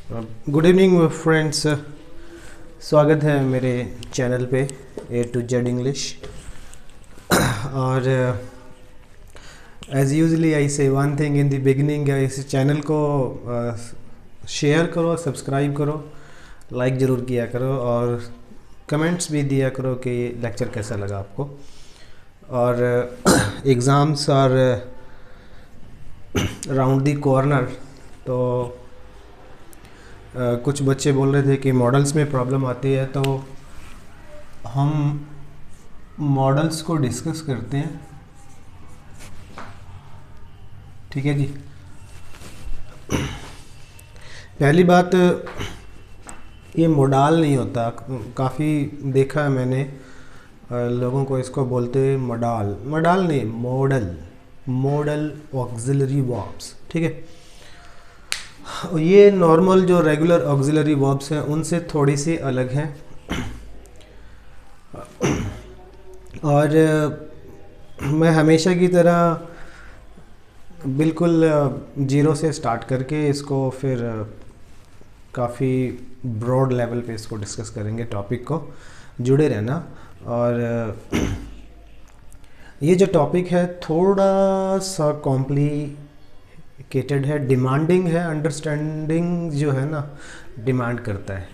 Good evening friends. स्वागत है मेरे चैनल पे A to Z इंग्लिश। और एज यूजली आई से one thing in the beginning, इस चैनल को शेयर करो, सब्सक्राइब करो, लाइक ज़रूर किया करो और कमेंट्स भी दिया करो कि ये लेक्चर कैसा लगा आपको। और exams are round the corner, तो कुछ बच्चे बोल रहे थे कि मॉडल्स में प्रॉब्लम आती है, तो हम मॉडल्स को डिस्कस करते हैं। ठीक है जी। पहली बात, ये मॉडल नहीं होता। काफ़ी देखा है मैंने लोगों को इसको बोलते हैं मॉडल। मॉडल नहीं, मॉडल। Model auxiliary verbs. ठीक है। ये नॉर्मल जो रेगुलर ऑक्सिलरी वर्ब्स हैं उनसे थोड़ी सी अलग हैं। और मैं हमेशा की तरह बिल्कुल जीरो से स्टार्ट करके इसको फिर काफ़ी ब्रॉड लेवल पे इसको डिस्कस करेंगे। टॉपिक को जुड़े रहना। और ये जो टॉपिक है थोड़ा सा कॉम्प्लिकेटेड है, डिमांडिंग है। अंडरस्टैंडिंग जो है ना, डिमांड करता है।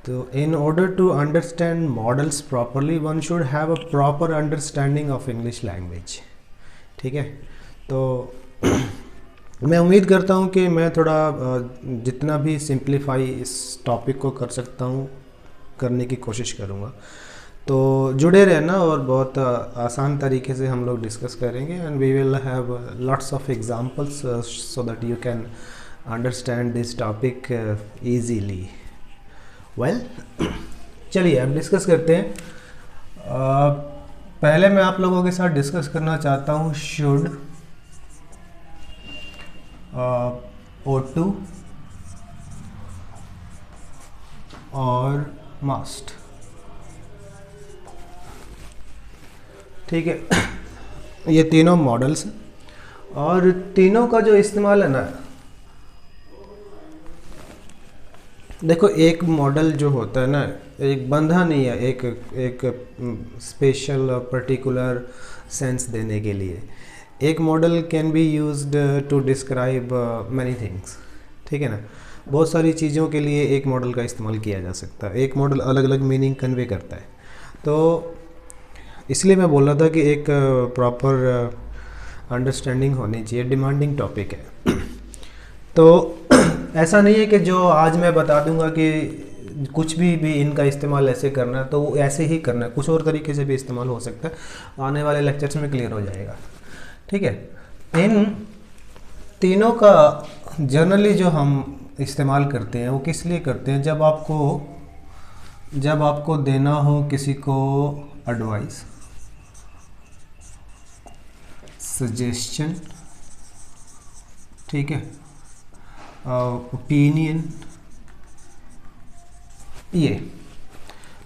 तो in order to understand models properly one should have a proper understanding of English language. ठीक है। तो मैं उम्मीद करता हूँ कि मैं थोड़ा जितना भी सिंप्लीफाई इस टॉपिक को कर सकता हूँ करने की कोशिश करूँगा। तो जुड़े रहना और बहुत आसान तरीके से हम लोग डिस्कस करेंगे। And we will have lots of examples so that you can understand this topic easily. Well, चलिए अब डिस्कस करते हैं। पहले मैं आप लोगों के साथ डिस्कस करना चाहता हूँ शुड, ought to और must। ठीक है। ये तीनों मॉडल्स हैं और तीनों का जो इस्तेमाल है ना, देखो एक मॉडल जो होता है ना, एक बंधा नहीं है एक स्पेशल पर्टिकुलर सेंस देने के लिए। एक model can be used to describe many things. ठीक है ना। बहुत सारी चीज़ों के लिए एक मॉडल का इस्तेमाल किया जा सकता है। एक मॉडल अलग अलग मीनिंग कन्वे करता है। तो इसलिए मैं बोल रहा था कि एक प्रॉपर अंडरस्टैंडिंग होनी चाहिए। डिमांडिंग टॉपिक है। तो ऐसा नहीं है कि जो आज मैं बता दूंगा कि कुछ भी इनका इस्तेमाल ऐसे करना है तो वो ऐसे ही करना है, कुछ और तरीके से भी इस्तेमाल हो सकता है। आने वाले लेक्चर्स में क्लियर हो जाएगा। ठीक है। इन तीनों का जनरली जो हम इस्तेमाल करते हैं वो किस लिए करते हैं? जब आपको देना हो किसी को एडवाइस, सजेशन, ठीक है, ओपिनियन। ये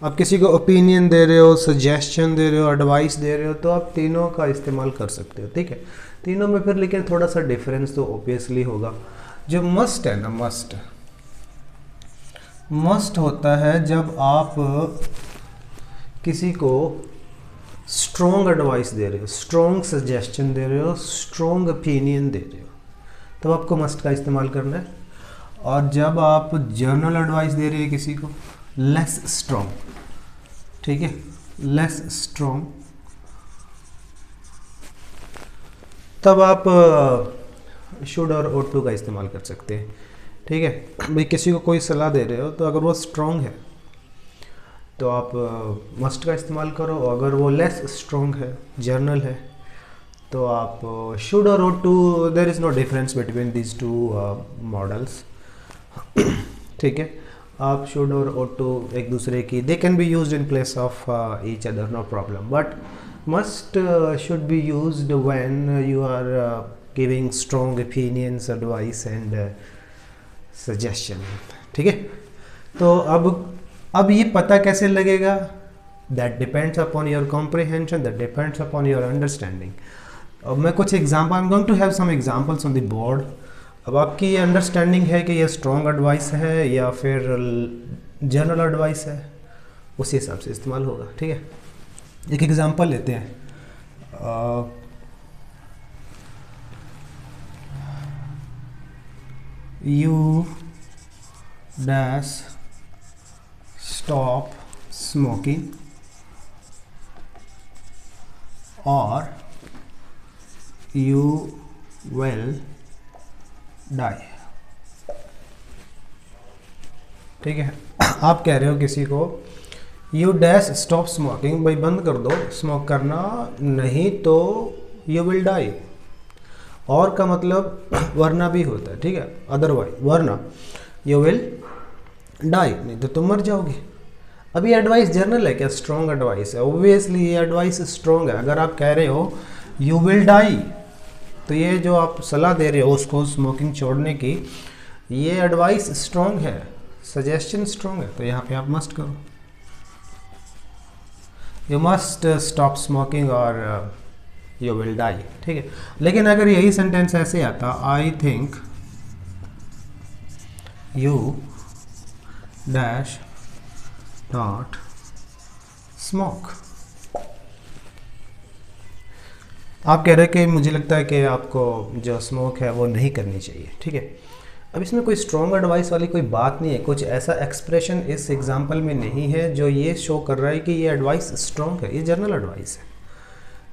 आप किसी को ओपिनियन दे रहे हो, सजेशन दे रहे हो, एडवाइस दे रहे हो, तो आप तीनों का इस्तेमाल कर सकते हो। ठीक है। तीनों में फिर लेकिन थोड़ा सा डिफरेंस तो ऑब्वियसली होगा। जो मस्ट है ना, मस्ट होता है जब आप किसी को स्ट्रॉन्ग एडवाइस दे रहे हो, स्ट्रॉन्ग सजेशन दे रहे हो, स्ट्रॉन्ग ओपिनियन दे रहे हो, तो आपको मस्ट का इस्तेमाल करना है। और जब आप जनरल एडवाइस दे रहे हैं किसी को, लेस स्ट्रॉन्ग, ठीक है, लेस स्ट्रॉन्ग, तब आप शुड और ought to का इस्तेमाल कर सकते हैं। ठीक है। भाई किसी को कोई सलाह दे रहे हो तो अगर वो स्ट्रॉन्ग है तो आप मस्ट का इस्तेमाल करो। अगर वो लेस स्ट्रॉन्ग है, जर्नल है, तो आप शुड और ought to, there is no difference between these two models. ठीक है। आप शुड और ought to एक दूसरे की, they can be used in place of each other, no problem. But must should be used when you are giving strong opinions, advice and suggestion. ठीक है। तो अब ये पता कैसे लगेगा? That depends upon your comprehension, that depends upon your understanding. अब मैं कुछ example, I am going to have some examples on the board. अब आपकी ये अंडरस्टैंडिंग है कि ये स्ट्रॉन्ग एडवाइस है या फिर जनरल एडवाइस है, उसी हिसाब से इस्तेमाल होगा। ठीक है, एक एग्जांपल लेते हैं। यू डैश स्टॉप स्मोकिंग और यू विल डाई। ठीक है, आप कह रहे हो किसी को यू डैश स्टॉप स्मोकिंग, भाई बंद कर दो स्मोक करना, नहीं तो यू विल डाई। और का मतलब वरना भी होता है। ठीक है, अदरवाइज वरना यू विल डाई, नहीं तो तुम मर जाओगे। अभी एडवाइस जनरल है क्या, स्ट्रॉन्ग एडवाइस है? ऑब्वियसली ये एडवाइस स्ट्रॉन्ग है। अगर आप कह रहे हो यू विल डाई, तो ये जो आप सलाह दे रहे हो उसको स्मोकिंग छोड़ने की, ये एडवाइस स्ट्रॉन्ग है, सजेशन स्ट्रॉन्ग है, तो यहाँ पे आप मस्ट करो, यू मस्ट स्टॉप स्मोकिंग और यू विल डाई। ठीक है, लेकिन अगर यही सेंटेंस ऐसे आता, आई think you dash not smoke, आप कह रहे हैं कि मुझे लगता है कि आपको जो स्मोक है वो नहीं करनी चाहिए। ठीक है, अब इसमें कोई स्ट्रॉन्ग एडवाइस वाली कोई बात नहीं है, कुछ ऐसा एक्सप्रेशन इस एग्जांपल में नहीं है जो ये शो कर रहा है कि ये एडवाइस स्ट्रॉन्ग है, ये जनरल एडवाइस है।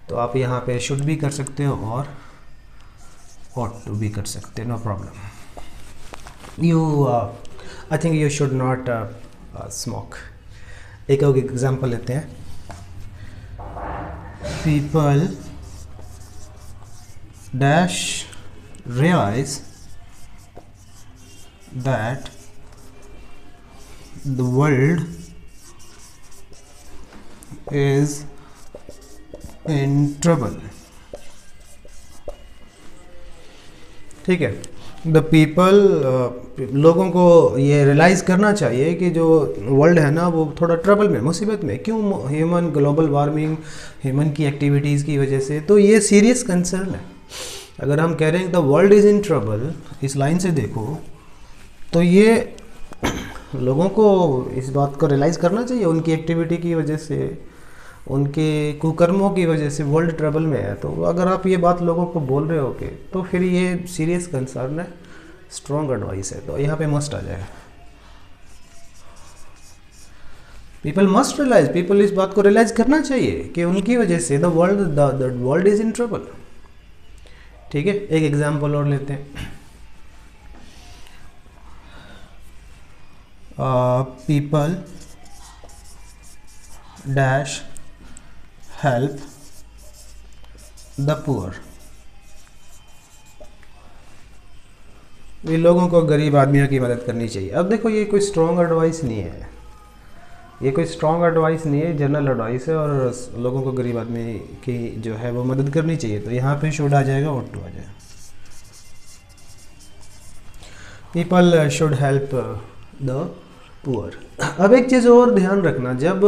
तो आप यहाँ पे शुड भी कर सकते हो और ought टू भी कर सकते हो, no problem. You I think you should not smoke. एक और एग्जांपल लेते हैं। People dash realize that the world is in trouble। ठीक है, द पीपल लोगों को ये रियलाइज़ करना चाहिए कि जो वर्ल्ड है ना वो थोड़ा ट्रबल में, मुसीबत में। क्यों? ह्यूमन ग्लोबल वार्मिंग, ह्यूमन की एक्टिविटीज़ की वजह से। तो ये सीरियस कंसर्न है। अगर हम कह रहे हैं the world is in trouble, इस लाइन से देखो तो ये लोगों को इस बात को रियलाइज़ करना चाहिए, उनकी एक्टिविटी की वजह से, उनके कुकर्मों की वजह से वर्ल्ड ट्रबल में है। तो अगर आप ये बात लोगों को बोल रहे हो कि, तो फिर ये सीरियस कंसर्न है, स्ट्रॉन्ग एडवाइस है, तो यहाँ पे मस्ट आ जाएगा। पीपल मस्ट रियलाइज, पीपल इस बात को रियलाइज करना चाहिए कि उनकी वजह से the world is in trouble. ठीक है, एक एग्जाम्पल और लेते हैं। People dash help the poor, ये लोगों को गरीब आदमियों की मदद करनी चाहिए। अब देखो ये कोई स्ट्रॉन्ग एडवाइस नहीं है, ये कोई स्ट्रॉन्ग एडवाइस नहीं है, जनरल एडवाइस है, और लोगों को गरीब आदमी की जो है वो मदद करनी चाहिए। तो यहाँ पे शुड आ जाएगा, ought टू आ जाएगा। People should help the poor. अब एक चीज़ और ध्यान रखना, जब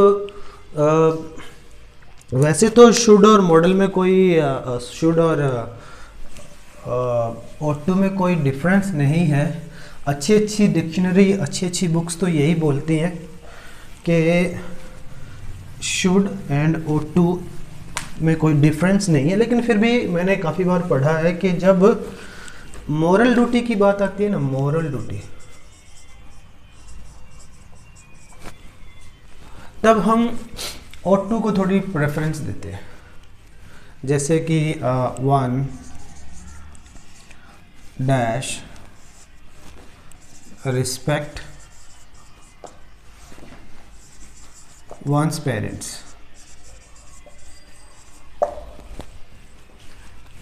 वैसे तो शुड और मॉडल में कोई शुड और ought टू में कोई डिफरेंस नहीं है। अच्छी डिक्शनरी, अच्छी बुक्स तो यही बोलती हैं कि शुड एंड ought टू में कोई डिफरेंस नहीं है। लेकिन फिर भी मैंने काफ़ी बार पढ़ा है कि जब मॉरल ड्यूटी की बात आती है ना, मॉरल ड्यूटी, तब हम ought टू को थोड़ी प्रेफरेंस देते हैं। जैसे कि one dash respect one's parents,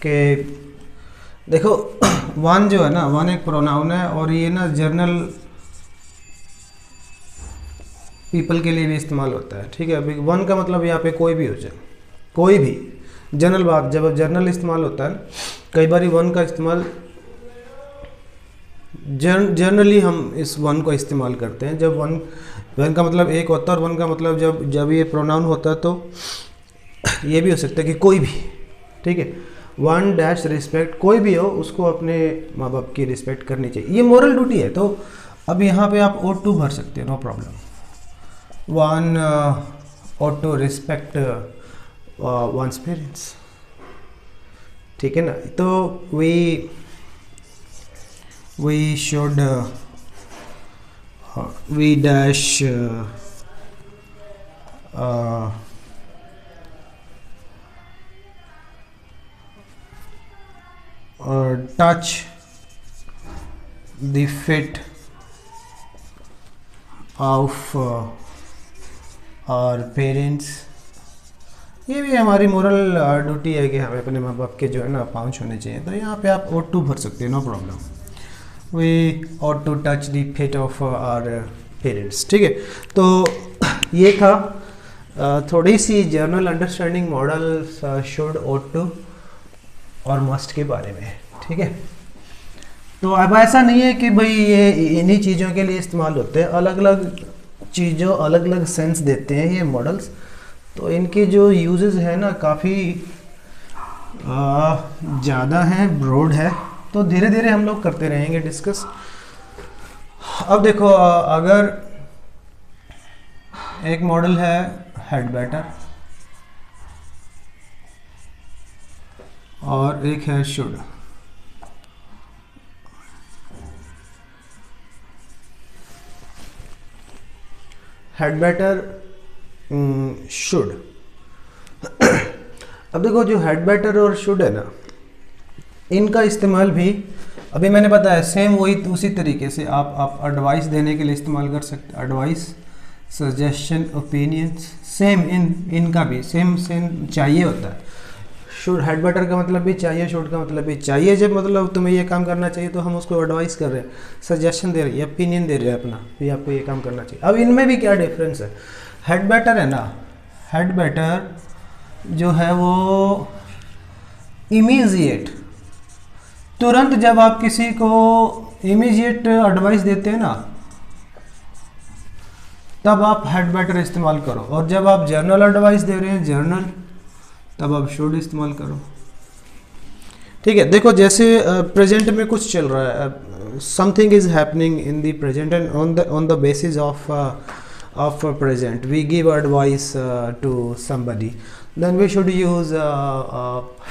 के देखो वन जो है ना, वन एक प्रोनाउन है और ये ना जर्नल पीपल के लिए भी इस्तेमाल होता है। ठीक है, अभी वन का मतलब यहाँ पे कोई भी हो जाए, कोई भी जनरल बात, जब जर्नल इस्तेमाल होता है, कई बार वन का इस्तेमाल जनरली हम इस वन को इस्तेमाल करते हैं जब वन का मतलब एक होता है, और वन का मतलब जब ये प्रोनाउन होता है तो ये भी हो सकता है कि कोई भी। ठीक है, वन डैश रिस्पेक्ट, कोई भी हो उसको अपने माँ बाप की रिस्पेक्ट करनी चाहिए, ये मोरल ड्यूटी है। तो अब यहाँ पे आप ought to भर सकते हो, no problem. One ought to respect one's parents, ठीक है ना। तो we should we dash touch the feet of our parents। ये भी हमारी मोरल ड्यूटी है कि हमें अपने माँ बाप के जो है ना पाँव छूने चाहिए। तो यहाँ पे आप ought to भर सकते हैं, no problem. We ought to touch the feet of our parents, ठीक है। तो ये था थोड़ी सी general understanding model should, ought to और मस्ट के बारे में, ठीक है। तो अब ऐसा नहीं है कि भाई ये इन्हीं चीज़ों के लिए इस्तेमाल होते हैं, अलग अलग चीज़ों अलग अलग सेंस देते हैं ये मॉडल्स। तो इनकी जो यूजेस है ना काफ़ी ज़्यादा हैं, ब्रॉड है। तो धीरे धीरे हम लोग करते रहेंगे डिस्कस। अब देखो, अगर एक मॉडल है हैड बेटर और एक है शुड। Had better, should. अब देखो, जो हैड बेटर और शुड है ना, इनका इस्तेमाल भी अभी मैंने बताया सेम वही उसी तरीके से आप एडवाइस देने के लिए इस्तेमाल कर सकते। एडवाइस, सजेशन, ओपिनियंस, सेम इनका भी सेम चाहिए होता है। शुड, हेड बेटर का मतलब भी चाहिए, शुड का मतलब भी चाहिए। जब मतलब तुम्हें ये काम करना चाहिए तो हम उसको एडवाइस कर रहे हैं, सजेशन दे रहे हैं, ओपिनियन दे रहे हैं अपना भी आपको ये काम करना चाहिए। अब इनमें भी क्या डिफरेंस है? हेड बेटर है ना, हेड बेटर जो है वो इमीजिएट, तुरंत जब आप किसी को इमीजिएट एडवाइस देते हैं ना तब आप हेड बेटर इस्तेमाल करो, और जब आप जर्नल एडवाइस दे रहे हैं जर्नल, तब आप शुड इस्तेमाल करो। ठीक है, देखो जैसे प्रेजेंट में कुछ चल रहा है, something is happening in the present and on the basis of present we give advice to somebody, then we should use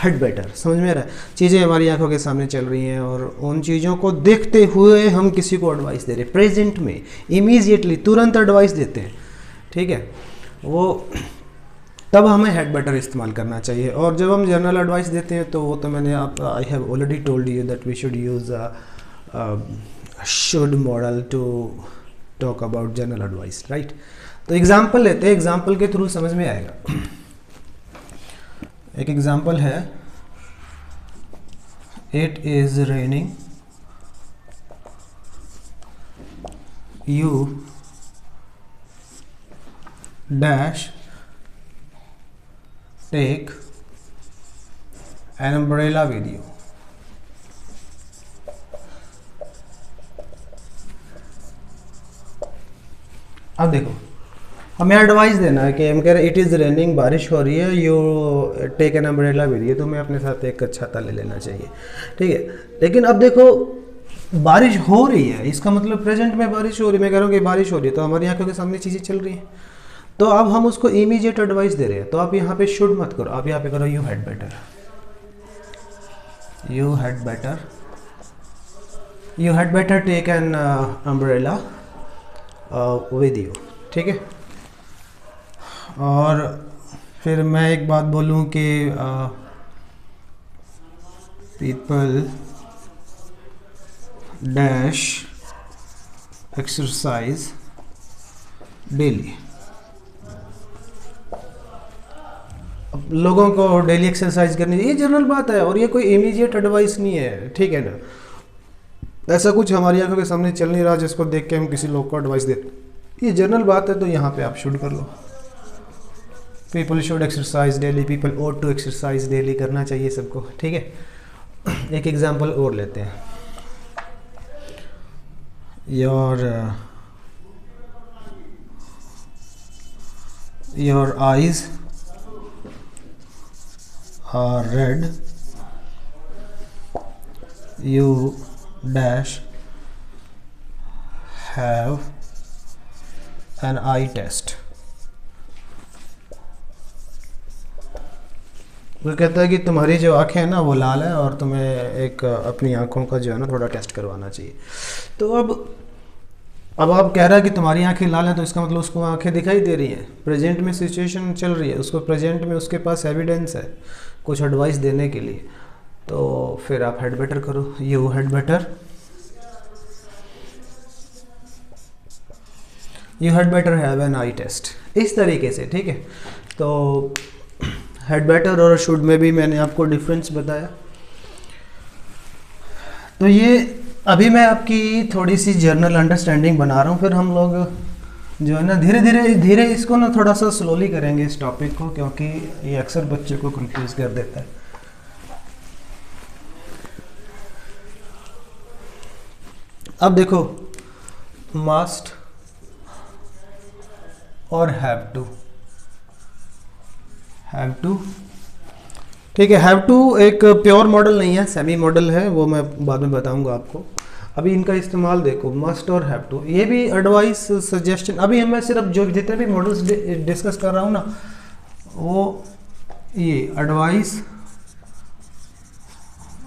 had better. समझ में आ रहा है? चीज़ें हमारी आंखों के सामने चल रही हैं और उन चीज़ों को देखते हुए हम किसी को एडवाइस दे रहे हैं, प्रेजेंट में इमीजिएटली तुरंत एडवाइस देते हैं। ठीक है, वो तब हमें हेड बेटर इस्तेमाल करना चाहिए। और जब हम जनरल एडवाइस देते हैं तो वो तो मैंने I have already told you that we should use should model to talk about general advice, right. तो एग्जाम्पल लेते हैं, एग्जाम्पल के थ्रू समझ में आएगा। एक एग्जाम्पल है, it is raining, you dash take an umbrella with you. अब देखो, हमें एडवाइस देना है कि हम कह रहे हैं इट इज़ रेनिंग, बारिश हो रही है, you take an umbrella with you, तुम्हें अपने साथ एक छाता ले लेना चाहिए। ठीक है, लेकिन अब देखो बारिश हो रही है, इसका मतलब प्रेजेंट में बारिश हो रही है, मैं कह रहा हूँ कि बारिश हो रही है तो हमारी आंखों के सामने चीज़ें चल रही हैं, तो अब हम उसको इमीडिएट एडवाइस दे रहे हैं। तो आप यहाँ पे शुड मत करो, आप यहाँ पे करो you had better, you had better, you had better take an umbrella with you. ठीक है, और फिर मैं एक बात बोलूँ कि पीपल डैश एक्सरसाइज डेली। अब लोगों को डेली एक्सरसाइज करनी चाहिए, ये जनरल बात है और ये कोई इमीडिएट एडवाइस नहीं है। ठीक है ना, ऐसा कुछ हमारी आंखों के सामने चल नहीं रहा जिसको देख के हम किसी लोग को एडवाइस दे, ये जनरल बात है। तो यहाँ पे आप शुड कर लो, people should exercise daily, people ought to exercise daily, करना चाहिए सबको। ठीक है, एक एग्जांपल और लेते हैं, your eyes are red you dash have an eye test। वो कहता है कि तुम्हारी जो आंखें हैं ना वो लाल है और तुम्हें एक अपनी आंखों का जो है ना थोड़ा टेस्ट करवाना चाहिए। तो अब आप कह रहा है कि तुम्हारी आंखें लाल हैं, तो इसका मतलब उसको आंखें दिखाई दे रही हैं, प्रेजेंट में सिचुएशन चल रही है, उसको प्रेजेंट में उसके पास एविडेंस है कुछ एडवाइस देने के लिए। तो फिर आप हैड बेटर करो, you had better have an eye test, इस तरीके से। ठीक है, तो हैड बेटर और शुड में भी मैंने आपको डिफरेंस बताया। तो ये अभी मैं आपकी थोड़ी सी जर्नल अंडरस्टैंडिंग बना रहा हूँ, फिर हम लोग जो है ना धीरे इसको ना थोड़ा सा स्लोली करेंगे इस टॉपिक को, क्योंकि ये अक्सर बच्चे को कंफ्यूज कर देता है। अब देखो, मस्ट और हैव टू, ठीक है। हैव टू एक प्योर मॉडल नहीं है, सेमी मॉडल है, वो मैं बाद में बताऊंगा आपको। अभी इनका इस्तेमाल देखो, मस्ट और हैव टू, ये भी एडवाइस सजेशन। अभी मैं सिर्फ जो जितने भी मॉडल्स डिस्कस कर रहा हूँ ना, वो ये एडवाइस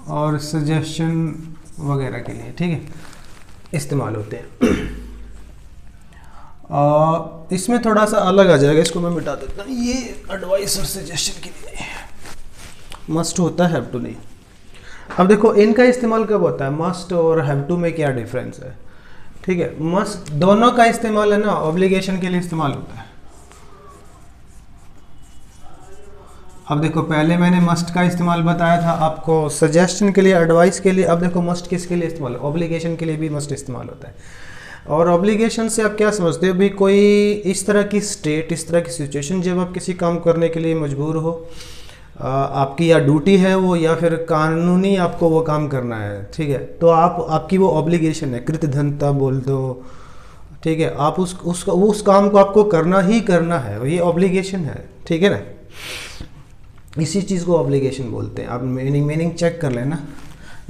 और सजेशन वगैरह के लिए, ठीक है, इस्तेमाल होते हैं। इसमें थोड़ा सा अलग आ जाएगा, इसको मैं मिटा देता हूँ। ये एडवाइस और सजेशन के लिए मस्ट होता है, हैव टू नहीं। अब देखो इनका इस्तेमाल कब होता है, मस्ट और हैव टू में क्या डिफरेंस है। ठीक है, मस्ट दोनों का इस्तेमाल है ना ऑब्लिगेशन के लिए इस्तेमाल होता है। अब देखो पहले मैंने मस्ट का इस्तेमाल बताया था आपको सजेशन के लिए, एडवाइस के लिए। अब देखो मस्ट किसके लिए इस्तेमाल, ऑब्लिगेशन के लिए भी मस्ट इस्तेमाल होता है। और ऑब्लिगेशन से आप क्या समझते हो भी, कोई इस तरह की स्टेट, इस तरह की सिचुएशन जब आप किसी काम करने के लिए मजबूर हो, आपकी या ड्यूटी है वो या फिर कानूनी आपको वो काम करना है, ठीक है, तो आपकी वो ऑब्लिगेशन है, कृतधनता बोल दो, ठीक है, आप उस काम को आपको करना ही करना है, ये ऑब्लिगेशन है, ठीक है ना। इसी चीज़ को ऑब्लिगेशन बोलते हैं। आप मीनिंग चेक कर लेना,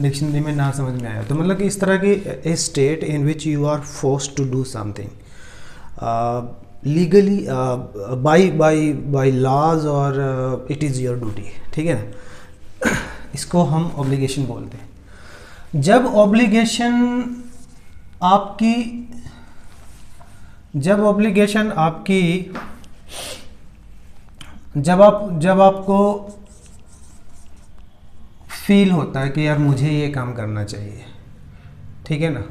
डिक्शनरी में ना समझ में आया तो। मतलब कि इस तरह की a state in which you are forced to do something legally by laws और इट इज़ योर ड्यूटी, ठीक है ना। इसको हम ऑब्लिगेशन बोलते हैं। जब आपको फील होता है कि यार मुझे ये काम करना चाहिए, ठीक है ना,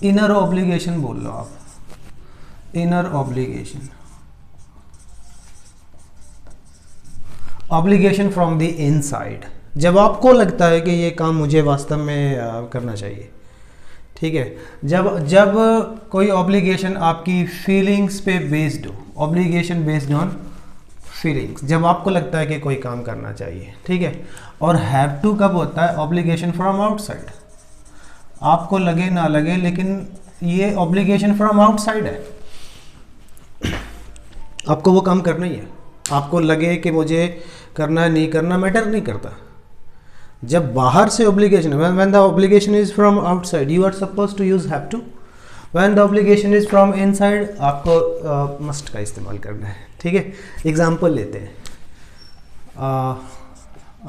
इनर ऑब्लिगेशन बोल लो आप, inner obligation from the inside. जब आपको लगता है कि ये काम मुझे वास्तव में करना चाहिए, ठीक है। जब कोई ऑब्लिगेशन आपकी फीलिंग्स पे बेस्ड हो, ऑब्लिगेशन बेस्ड ऑन फीलिंग्स, जब आपको लगता है कि कोई काम करना चाहिए, ठीक है। और हैव टू कब होता है, ऑब्लिगेशन फ्रॉम आउटसाइड, आपको लगे ना लगे लेकिन ये ऑब्लिगेशन फ्रॉम आउटसाइड है, आपको वो काम करना ही है, आपको लगे कि मुझे करना नहीं करना मैटर नहीं करता। जब बाहर से obligation, when the obligation is from outside you are suppose to use have to, when the obligation is from inside आपको मस्ट का इस्तेमाल करना है, ठीक है। एग्जाम्पल लेते हैं,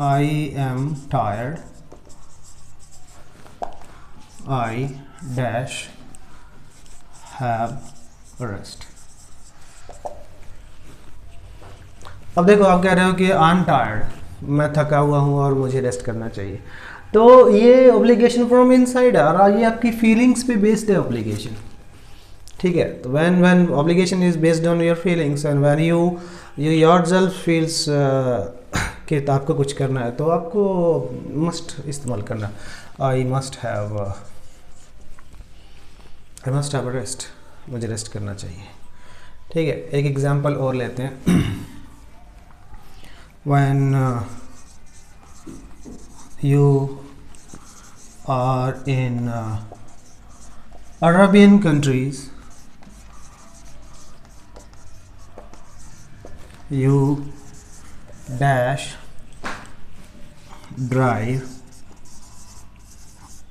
I am tired, I dash have rest. अब देखो आप कह रहे हो कि आई एम टायर्ड, मैं थका हुआ हूँ और मुझे रेस्ट करना चाहिए, तो ये ऑब्लिगेशन फ्रॉम इनसाइड है और ये आपकी फीलिंग्स पे बेस्ड है ऑब्लिगेशन, ठीक है। तो when obligation is based on your feelings and when you yourself feels कि आपको कुछ करना है तो आपको मस्ट इस्तेमाल करना, आई मस्ट हैव रेस्ट, मुझे रेस्ट करना चाहिए, ठीक है। एक एग्जांपल और लेते हैं, when you are in Arabian countries, you dash drive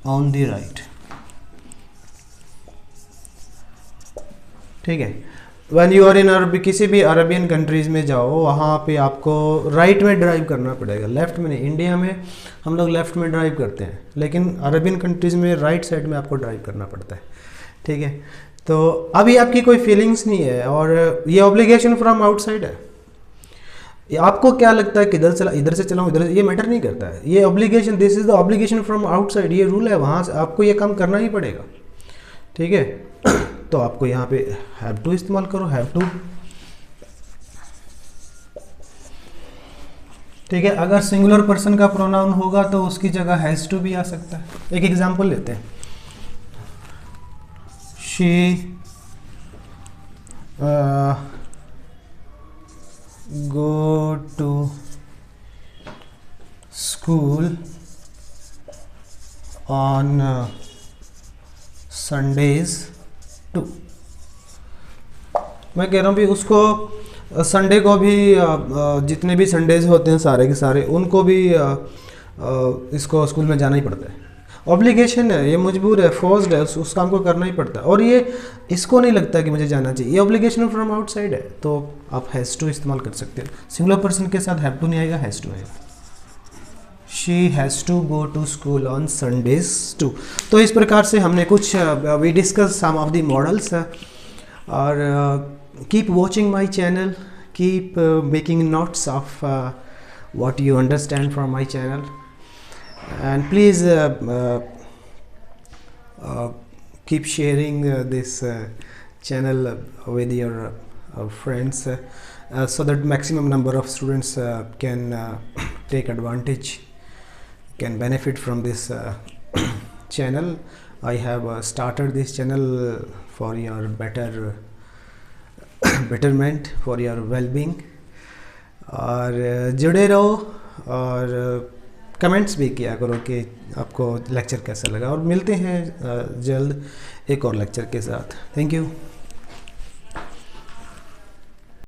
on the right. ठीक है, वन यू आर इन अरबी, किसी भी अरबियन कंट्रीज़ में जाओ वहाँ पे आपको राइट में ड्राइव करना पड़ेगा, लेफ़्ट में नहीं। इंडिया में हम लोग लेफ़्ट में ड्राइव करते हैं, लेकिन अरबियन कंट्रीज़ में राइट साइड में आपको ड्राइव करना पड़ता है। ठीक है, तो अभी आपकी कोई फीलिंग्स नहीं है और ये ऑब्लिगेशन फ्रॉम आउटसाइड है। आपको क्या लगता है कि इधर से चलाऊँ इधर से, ये मैटर नहीं करता है। ये obligation, this is the obligation from outside, ये रूल है, वहाँ से आपको ये काम करना ही पड़ेगा। ठीक है, तो आपको यहाँ पे हैव टू इस्तेमाल करो, हैव टू। ठीक है, अगर सिंगुलर पर्सन का प्रोनाउन होगा तो उसकी जगह हैज़ टू भी आ सकता है। एक एग्जांपल लेते हैं, she go to school on Sundays too। मैं कह रहा हूँ भी उसको संडे को भी जितने भी संडेज होते हैं सारे के सारे, उनको भी इसको स्कूल में जाना ही पड़ता है। ऑब्लिगेशन है, ये मजबूर है, फोर्स्ड है, उस काम को करना ही पड़ता है। और ये इसको नहीं लगता कि मुझे जाना चाहिए, ये ऑब्लिगेशन फ्रॉम आउटसाइड है, तो आप हैज़ टू इस्तेमाल कर सकते हो। सिंगुलर पर्सन के साथ हैव टू नहीं आएगा, हैज़ टू आएगा। She has to go to school on Sundays too. तो इस प्रकार से हमने कुछ we discuss some of the models. और keep watching my channel, keep making notes of what you understand from my channel, and please keep sharing this channel with your friends, so that maximum number of students can take advantage, can benefit from this channel. I have started this channel for your betterment, for your well-being। और जुड़े रहो और comments भी किया करो कि आपको lecture कैसा लगा, और मिलते हैं जल्द एक और लेक्चर के साथ। Thank you.